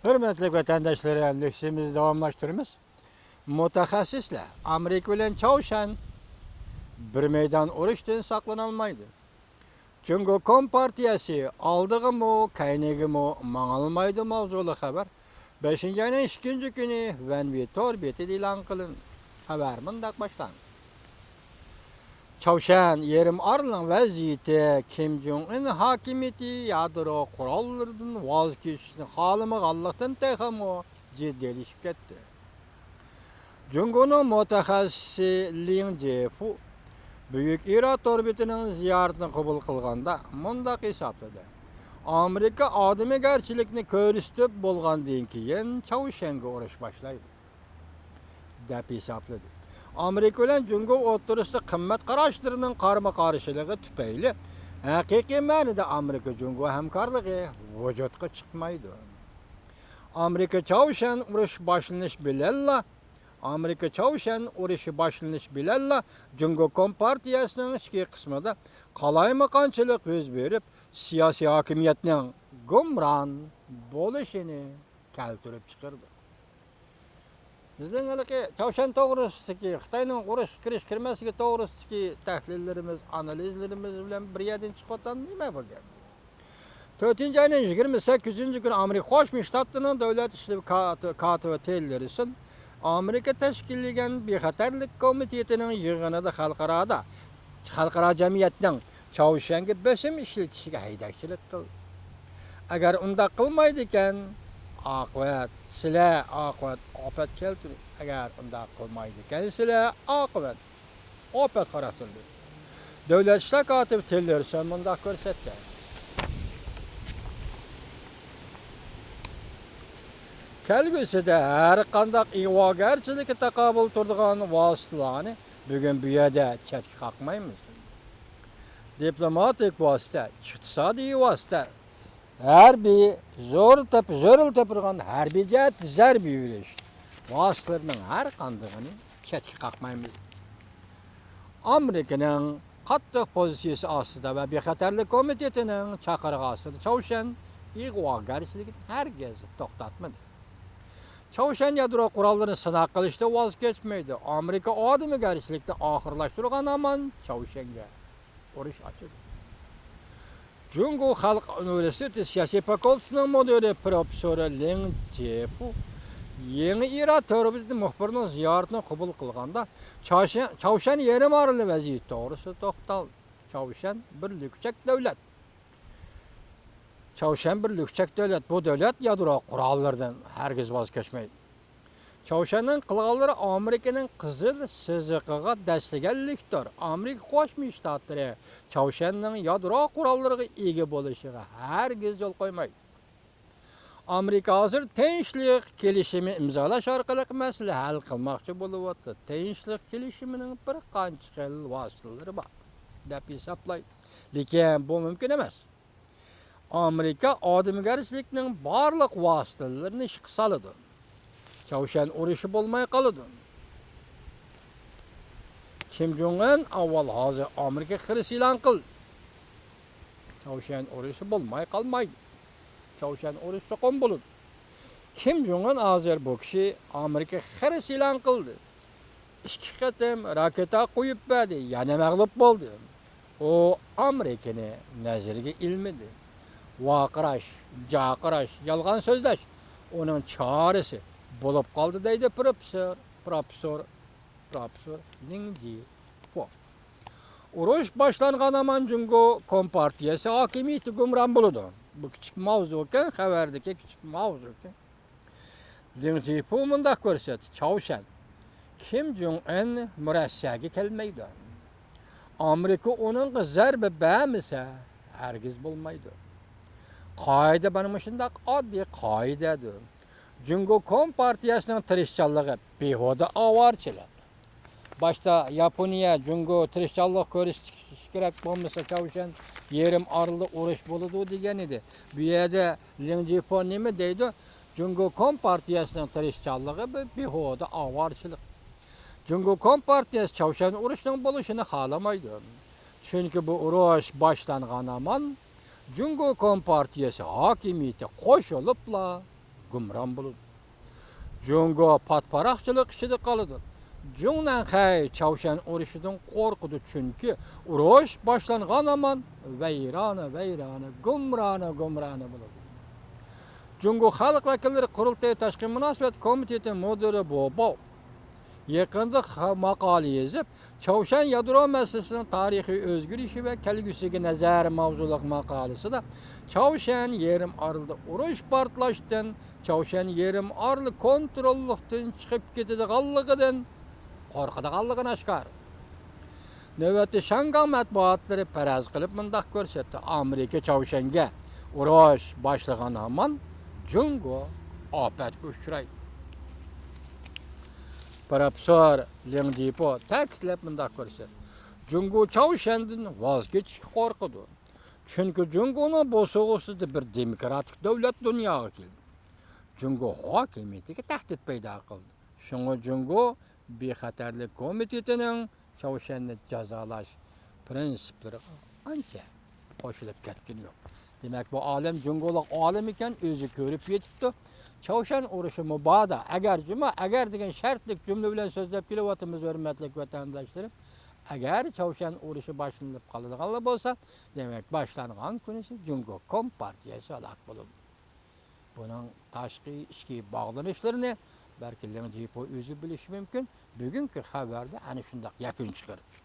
Hürmetli vatandaşları, lüksümüzü devamlaştırımız. Mutaxassislar Amerika bilan Çavuşan bir meydan urushdan saqlanolmaydi. Çünkü Kompartiyasi aldığımı, kaynağımı mağalmaydı mavzulu haber. 5. ayın 2. günü Van Vitor beti ilan kılın. Haber mındak başlan. Çavuşan yerim arılan vaziyeti Kim Jong-un hakimiyeti yadro kurallardan vazgeçişini halımı Allah'tan tehamo ciddileşip gitti. Cumhur'un mutaxassisi Lin Jefu Büyük İrat orbitinin ziyaretini kabul kılganda mundaq hesapladı. Amerika adamigarchilikni ko'rsatib bo'lgandan keyin Çavuşanga urush boshlaydi deb hesapladı. Amerika bilan Jungo o'rtasida qimmat qarashlarining qarama-qarshiligi tufayli haqiqiy ma'noda Amerika Jungo hamkorligi vujudga chiqmaydi. Amerika Çavuşan urush boshlanish bilanla Jungo Kompartiyasining ichki qismida qalaymaqqanchilik yuz berib, siyosiy hokimiyatning gumron bo'lishini keltirib chiqardi. Bizning haligi Çavuşan to'g'risidagi Xitoyning urush kirmasligi to'g'risidagi tahlillarimiz, analizlarimiz bilan bir yerdan chiqayotgan nima bu gap? 4. ayın 28. günü Amerika Qo'shma Shtatlarining davlat ishleri katibi Tillerson Amerika tashkillagan bexatarlik komitetining yig'inida xalqaro jamiyatning Çavuşanga bosim ishlatishiga haydakchilik qildi. Agar unda qilmaydi ekan, oqibat keltirdi. Agar unda qilmaydi ekan, oqibat qaratildi. Davlat ishlar kotibi Tillerson bunda ko'rsatdi. Kelgusida har qanday ig'vogarchilikka taqobil turadigan vositalarni bugun bu yerda chetga qoqmaymiz. Diplomatik vosita, iqtisodiy vosita, harbiy zo'ril tepirgan harbiy jihat zarb yurish vositalarining har qandig'ini chetga qoqmaymiz. Amerikaning qattiq pozitsiyasi ostida va bexatarlik komitetining chaqirig'i ostida Çavuşan ig'vogarchilikni hargiz to'xtatmadi. Çavuşan yadro qurollarini sinaq qilishda voz kechmaydi. Amerika odamigarchilikni oxirlashtirgan aman Çavuşanga urush ochadi. Jungo Xalq Universiteti siyosiy fakultetining mudiri professori Lin Jefu Yangi İrat orbiti muxbirining ziyoratini qabul qilganda Çavuşan yerim orli vaziyat to'g'risida to'xtaldi. Çavuşan bir lukchak davlat. Bu davlat yadro qurollaridan hargiz voz kechmaydi. Çavuşanning qilganlari Amerikaning qizil chiziqiga dashlaganlikdir. Amerika Qo'shma Shtatlari Çavuşanning yadro qurollariga ega bo'lishiga hargiz yo'l qo'ymaydi. Amerika hozir tinchlik kelishimi imzolash orqali masala hal qilmoqchi bo'lyapti. Tinchlik kelishimining bir qancha xil vositalari bor deb hisoblaydi. Lekin bu mumkin emas. Amerika odamigarchilikning barliq vositalarini ishga soladi. Çavuşan urushi bo'lmay qoladi. Kim Jong-un avval hozir Amerika xiris e'lon qildi. Çavuşan urushi bo'lmay qolmaydi. Çavuşan urush so'qon bo'ladi. Kim Jong-un hozir bu kishi Amerika xiris e'lon qildi. 2 qatim raketa qo'yib berdi, yana mag'lub bo'ldi. O Amerikani nazariga ilmidi. Vaqirash, jaqirash, yolg'on so'zlash uning chorasi bo'lib qoldi deydi professor Ning Jefu. Urush boshlangan aman Jungo Kompartiyasi hokimiyati gumron bo'ladi. Bu kichik mavzu ekan, xabardagi kichik mavzu ekan. Ning Jefu mundaq ko'rsatdi. Çavuşan Kim Jong-un Rossiyaga kelmaydi. Amerika uning zarba bermasa hargiz bo'lmaydi. Qoida mana shunday oddiy qoidadir. Jungo Kompartiyasining tirishchanligi behuda ovorchilik. Boshda Yaponiya Jungo tirishchanlik ko'rish kerak bo'lmasa Çavuşan yerim orli urush bo'ladi degan edi. Bu yerda Lin Jefu nima deydi? Jungo Kompartiyasining tirishchanligi behuda ovorchilik. Jungo Kompartiyasi Çavuşan urushining bo'lishini xohlamaydi. Chunki bu urush boshlangan aman Jungo Kompartiyasi hokimiyati qo'shilibla gumran buludu. Jungo patparaqçılık işide kalıdı. Jungdan xey Çavuşan uruşudan korkudu çünkü uruş başlanğan aman veyrana gumrana buludu. Jungo Xalq Vakilleri Qurultayı Tashqi Munosabat Komiteti müdiri Bobo yakında makale yazıp Çavuşan yadro meselesinin tarihi özgürlüğü ve kelgüsüge nazar mavzuluk makalesi da Çavuşan yerim arıldı uruş partlaştın, Çavuşan yerim arılı kontrolluktan çıkıp getidiganligidan korkadiganligini aşkar. Növbetde Şangay matbuatları paraz qilib mundaq ko'rsatdi. Amerika Çavuşanga urush başlagan aman Jungo ofatga uchraydi. Professor Leng Jipo ta'kidlab mundaq ko'rsatdi. Jungo Çavuşandan voz kechishga qo'rqidi. Chunki Jungoning bo'sug'usida bir demokratik davlat dunyoga keldi. Jungo hokimiyatiga tahdid paydo qildi. Shunga Jungo bexatarlik komitetining Çavuşanni jazolash prinsiplari ancha qo'shilib ketgan yo'q. Demak bu olim Jungolik olim ekan, o'zi ko'rib yetibdi. Çavuşan urushi mubada agar degan shartlik jumla bilan so'zlab kelyapmiz hurmatli vatandoshlarim. Agar Çavuşan urushi boshlanib qoladigan bo'lsa, demak boshlangan kunisi Jungo kompartiyasi halok bo'ladi. Buning tashqi ichki bog'lanishlarini balki Leng Jipo o'zi bilishi mumkin. Bugungi xabarda ana shunday yakun chiqarib